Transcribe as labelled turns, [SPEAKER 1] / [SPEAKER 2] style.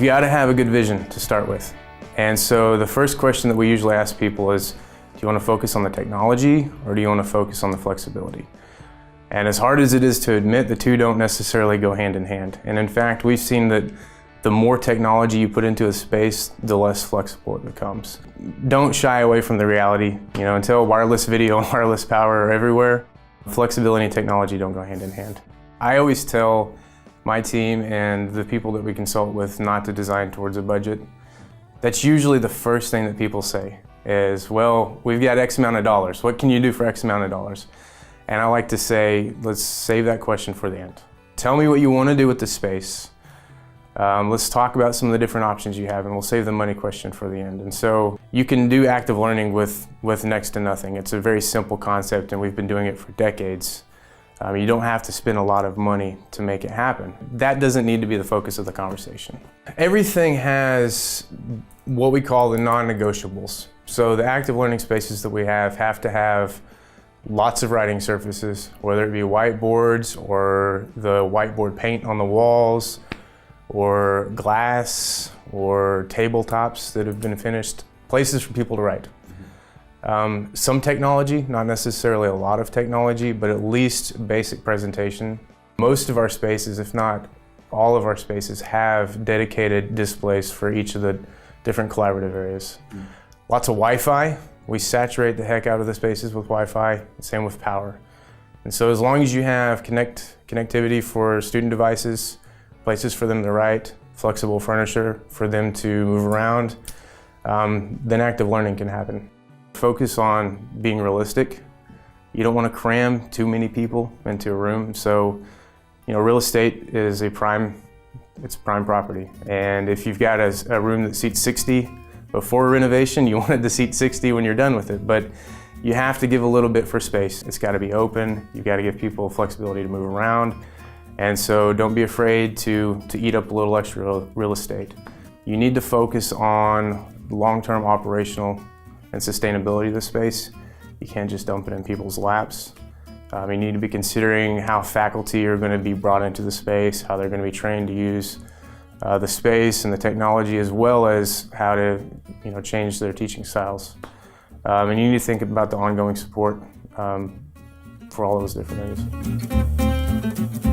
[SPEAKER 1] You've got to have a good vision to start with. And so the first question that we usually ask people is, do you want to focus on the technology or do you want to focus on the flexibility? And as hard as it is to admit, the two don't necessarily go hand in hand. And in fact, we've seen that the more technology you put into a space, the less flexible it becomes. Don't shy away from the reality. Until wireless video and wireless power are everywhere, flexibility and technology don't go hand in hand. I always tell my team and the people that we consult with not to design towards a budget. That's usually the first thing that people say is, well, we've got X amount of dollars. What can you do for X amount of dollars? And I like to say, let's save that question for the end. Tell me what you want to do with the space. Let's talk about some of the different options you have, and we'll save the money question for the end. And so you can do active learning with next to nothing. It's a very simple concept, and we've been doing it for decades. You don't have to spend a lot of money to make it happen. That doesn't need to be the focus of the conversation. Everything has what we call the non-negotiables. So the active learning spaces that we have to have lots of writing surfaces, whether it be whiteboards or the whiteboard paint on the walls, or glass, or tabletops that have been finished, places for people to write. Some technology, not necessarily a lot of technology, but at least basic presentation. Most of our spaces, if not all of our spaces, have dedicated displays for each of the different collaborative areas. Lots of Wi-Fi. We saturate the heck out of the spaces with Wi-Fi, same with power. And so as long as you have connectivity for student devices, places for them to write, flexible furniture for them to move around, then active learning can happen. Focus on being realistic. You don't want to cram too many people into a room. So, real estate is prime property. And if you've got a room that seats 60 before renovation, you want it to seat 60 when you're done with it. But you have to give a little bit for space. It's got to be open. You've got to give people flexibility to move around. And so don't be afraid to eat up a little extra real estate. You need to focus on long-term operational and sustainability of the space. You can't just dump it in people's laps. You need to be considering how faculty are going to be brought into the space, how they're going to be trained to use the space and the technology, as well as how to change their teaching styles. And you need to think about the ongoing support for all those different areas.